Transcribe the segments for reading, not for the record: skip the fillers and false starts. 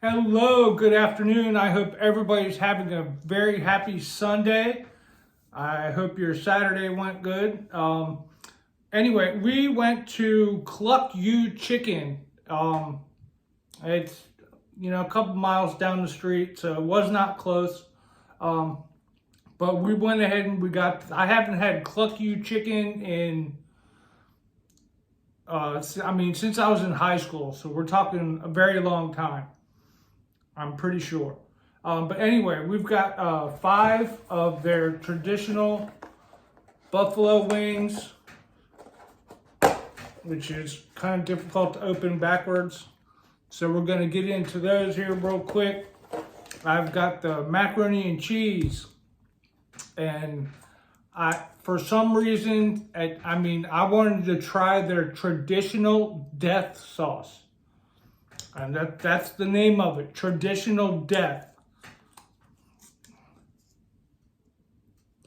Hello, good afternoon. I hope everybody's having a very happy Sunday. I hope your Saturday went good. Anyway, we went to Cluck-U Chicken. It's a couple miles down the street, so it was not close. Um, but we went ahead and I haven't had Cluck-U Chicken in since I was in high school, so we're talking a very long time. I'm pretty sure. But anyway, we've got 5 of their traditional buffalo wings, which is kind of difficult to open backwards. So we're going to get into those here real quick. I've got the macaroni and cheese, and for some reason, I wanted to try their traditional death sauce. And that's the name of it, traditional death.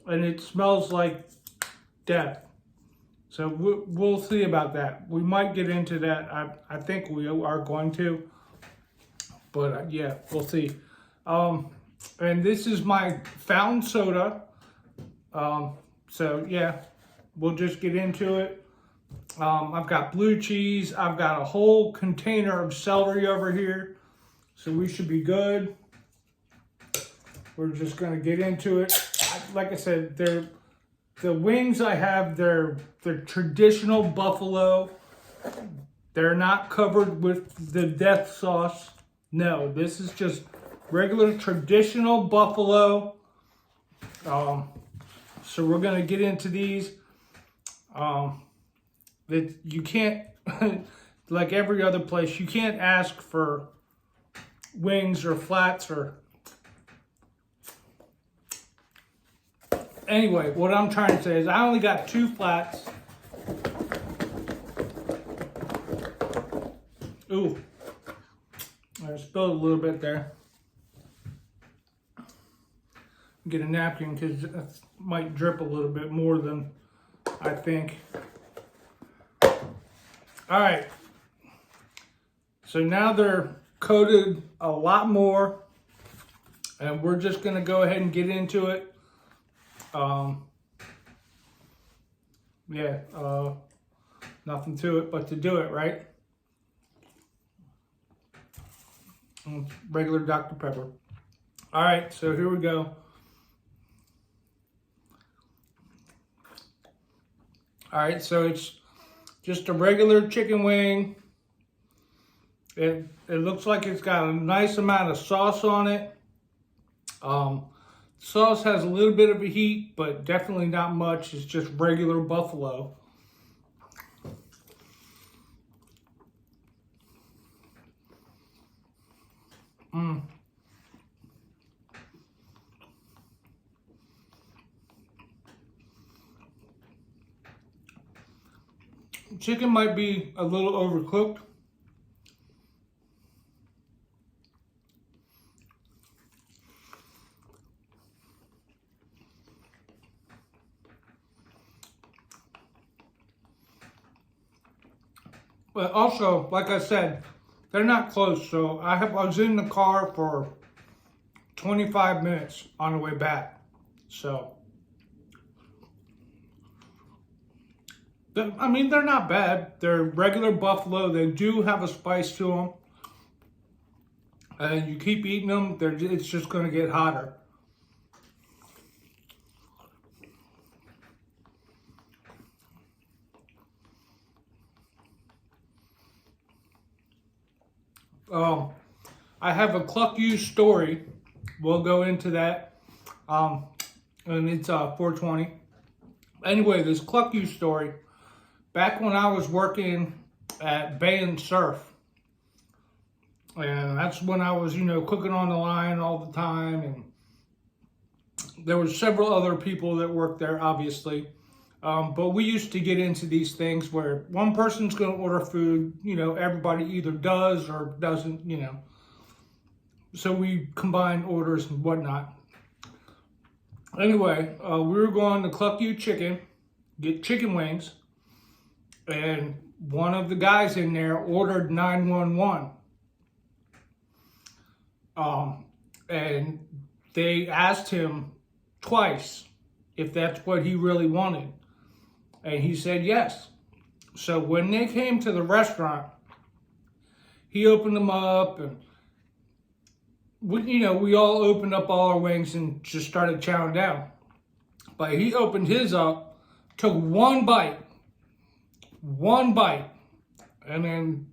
And it smells like death. So we'll see about that. We might get into that. I think we are going to. But yeah, we'll see. And this is my fountain soda. So yeah, we'll just get into it. I've got blue cheese. I've got a whole container of celery over here. So we should be good. We're just going to get into it. Like I said, the wings I have, they're traditional buffalo. They're not covered with the death sauce. No, this is just regular traditional buffalo. So we're going to get into these. That you can't, like every other place, you can't ask for wings or flats or. Anyway, what I'm trying to say is I only got 2 flats. Ooh, I spilled a little bit there. Get a napkin because it might drip a little bit more than I think. All right, so now they're coated a lot more, and we're just gonna go ahead and get into it. Nothing to it but to do it, right? Regular Dr. Pepper. All right, so here we go. All right, so it's just a regular chicken wing. It looks like it's got a nice amount of sauce on it. Sauce has a little bit of a heat, but definitely not much. It's just regular buffalo. Chicken might be a little overcooked. But also, like I said, they're not close. So I was in the car for 25 minutes on the way back. So, they're not bad. They're regular buffalo. They do have a spice to them. And you keep eating them, it's just going to get hotter. I have a Cluck-U story. We'll go into that. And it's 420. Anyway, this Cluck-U story. Back when I was working at Bay and Surf, and that's when I was, cooking on the line all the time, and there were several other people that worked there, obviously. But we used to get into these things where one person's going to order food, everybody either does or doesn't, So we combine orders and whatnot. Anyway, we were going to Cluck-U Chicken, get chicken wings, and one of the guys in there ordered 911. And they asked him twice if that's what he really wanted. And he said yes. So when they came to the restaurant, he opened them up, and we all opened up all our wings and just started chowing down. But he opened his up, took one bite, and then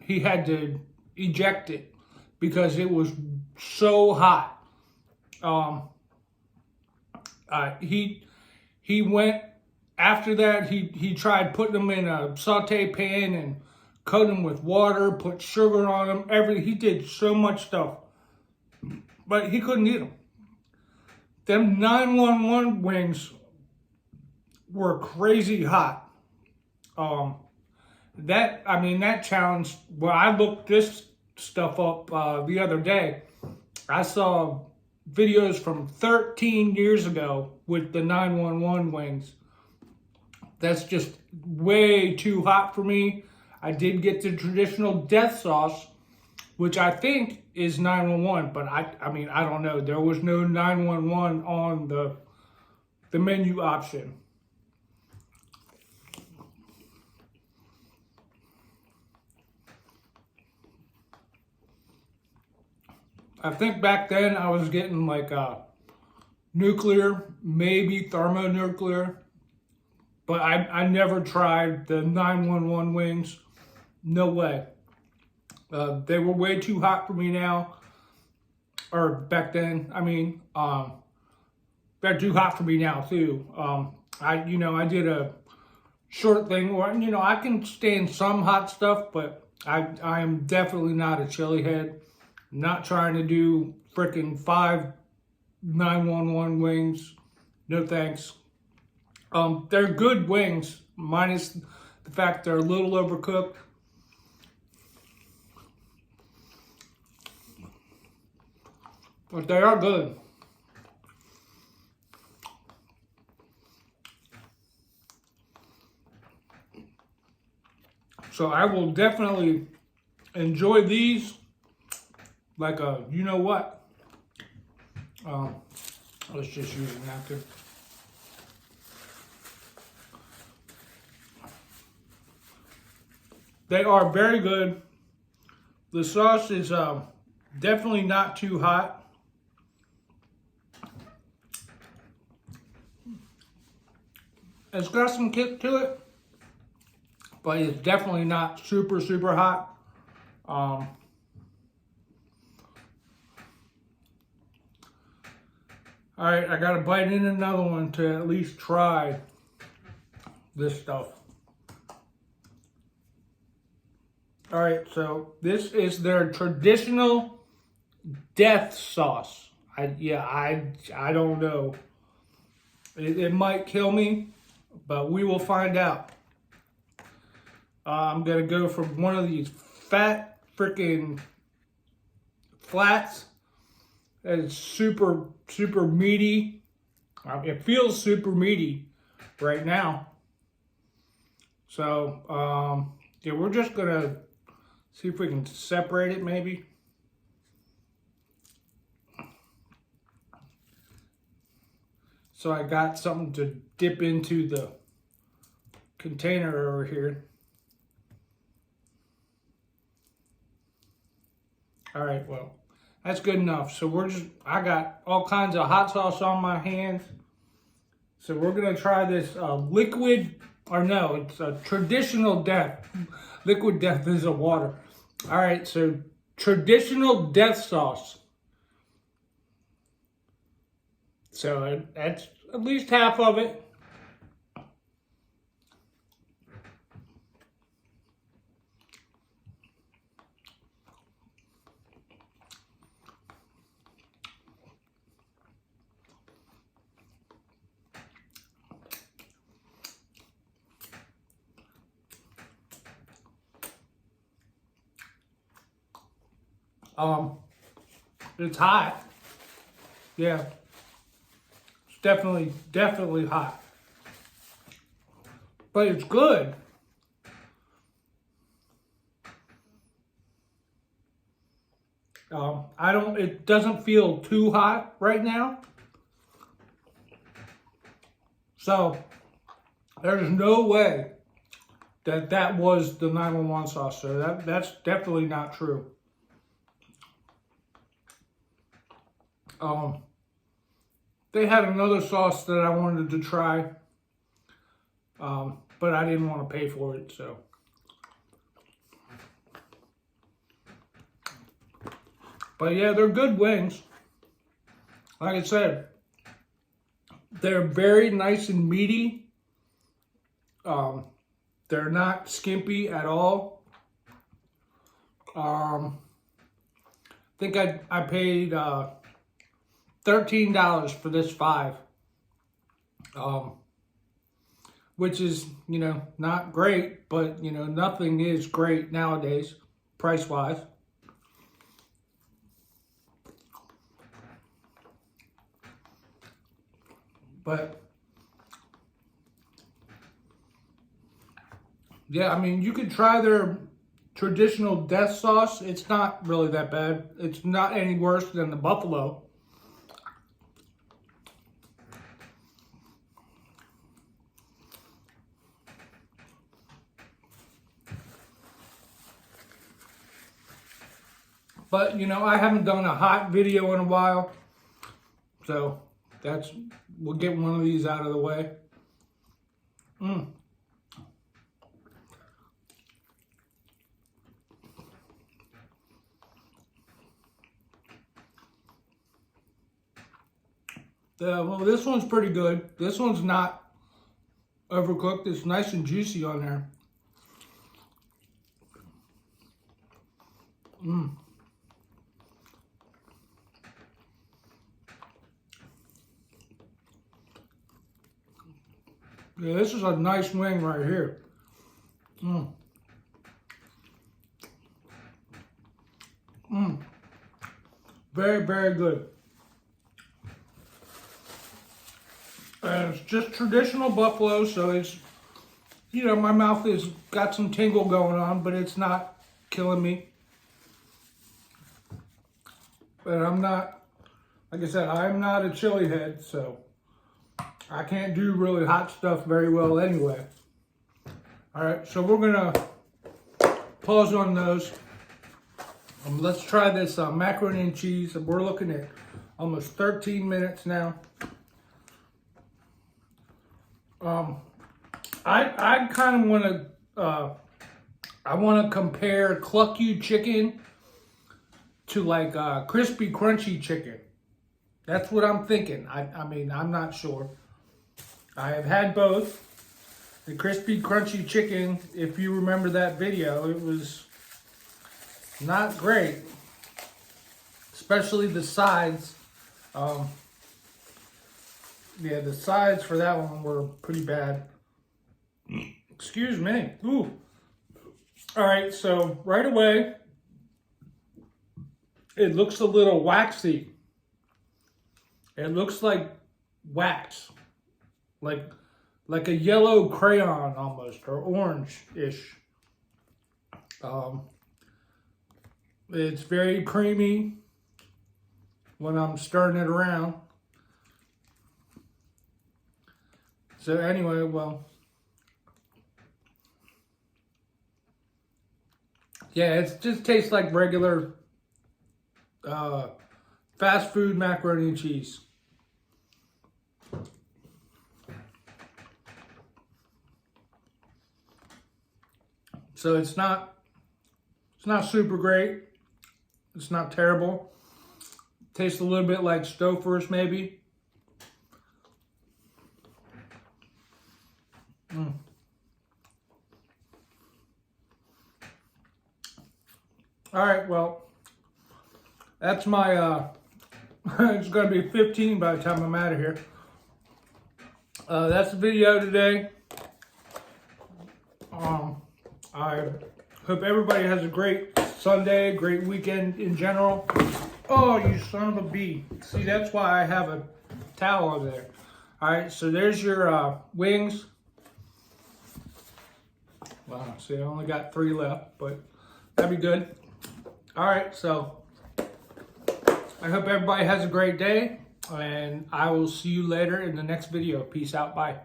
he had to eject it because it was so hot. He went after that. He tried putting them in a saute pan and coat them with water, put sugar on them. Everything. He did so much stuff, but he couldn't eat them. Them 911 wings were crazy hot. That challenge. Well, I looked this stuff up the other day. I saw videos from 13 years ago with the 911 wings. That's just way too hot for me. I did get the traditional death sauce, which I think is 911, but I don't know. There was no 911 on the menu option. I think back then I was getting like nuclear, maybe thermonuclear, but I never tried the 911 wings. No way. They were way too hot for me now, or back then. They're too hot for me now too. I did a short thing where I can stand some hot stuff, but I am definitely not a chili head. I'm not trying to do freaking 5 911 wings. No thanks. They're good wings, minus the fact they're a little overcooked. But they are good. So I will definitely enjoy these like a you-know-what. Let's just use a napkin. They are very good. The sauce is definitely not too hot. It's got some kick to it, but it's definitely not super, super hot. All right, I gotta bite in another one to at least try this stuff. All right, so this is their traditional death sauce. I don't know. It might kill me, but we will find out. I'm gonna go for one of these fat freaking flats. That is super, super meaty. It feels super meaty right now. So, yeah, we're just gonna see if we can separate it maybe. So I got something to dip into the container over here. All right, well, that's good enough. So I got all kinds of hot sauce on my hands. So we're gonna try this it's a traditional death. Liquid death is a water. All right, so traditional death sauce. So that's at least half of it. It's hot. Yeah. It's definitely hot. But it's good. It doesn't feel too hot right now. So there's no way that was the 911 sauce. So that's definitely not true. They had another sauce that I wanted to try, but I didn't want to pay for it, so. But yeah, they're good wings. Like I said, they're very nice and meaty. They're not skimpy at all. I think I paid $13 for this 5. Which is, not great, but, nothing is great nowadays, price-wise. But, yeah, I mean, you could try their traditional death sauce. It's not really that bad. It's not any worse than the buffalo. But, I haven't done a hot video in a while. So, we'll get one of these out of the way. Well, this one's pretty good. This one's not overcooked. It's nice and juicy on there. Yeah, this is a nice wing right here. Very, very good. And it's just traditional buffalo, so it's, my mouth has got some tingle going on, but it's not killing me. But I'm not, like I said, I'm not a chili head, so I can't do really hot stuff very well anyway. All right, so we're gonna pause on those. Let's try this macaroni and cheese. We're looking at almost 13 minutes now. I kind of want to, I want to compare Cluck-U chicken to like crispy crunchy chicken. That's what I'm thinking. I mean, I'm not sure. I have had both. The crispy crunchy chicken, if you remember that video, it was not great. Especially the sides. Yeah, the sides for that one were pretty bad. Excuse me. Ooh. All right, so right away, it looks a little waxy. It looks like wax. Like a yellow crayon almost, or orange-ish. It's very creamy when I'm stirring it around. So anyway, well, yeah, it just tastes like regular fast food macaroni and cheese. So it's not super great. It's not terrible. Tastes a little bit like Stouffer's maybe. All right, well, that's my, it's going to be 15 by the time I'm out of here. That's the video today. I hope everybody has a great Sunday, great weekend in general. Oh, you son of a bee. See, that's why I have a towel over there. All right, so there's your wings. Wow, see, I only got 3 left, but that'd be good. All right, so I hope everybody has a great day, and I will see you later in the next video. Peace out. Bye.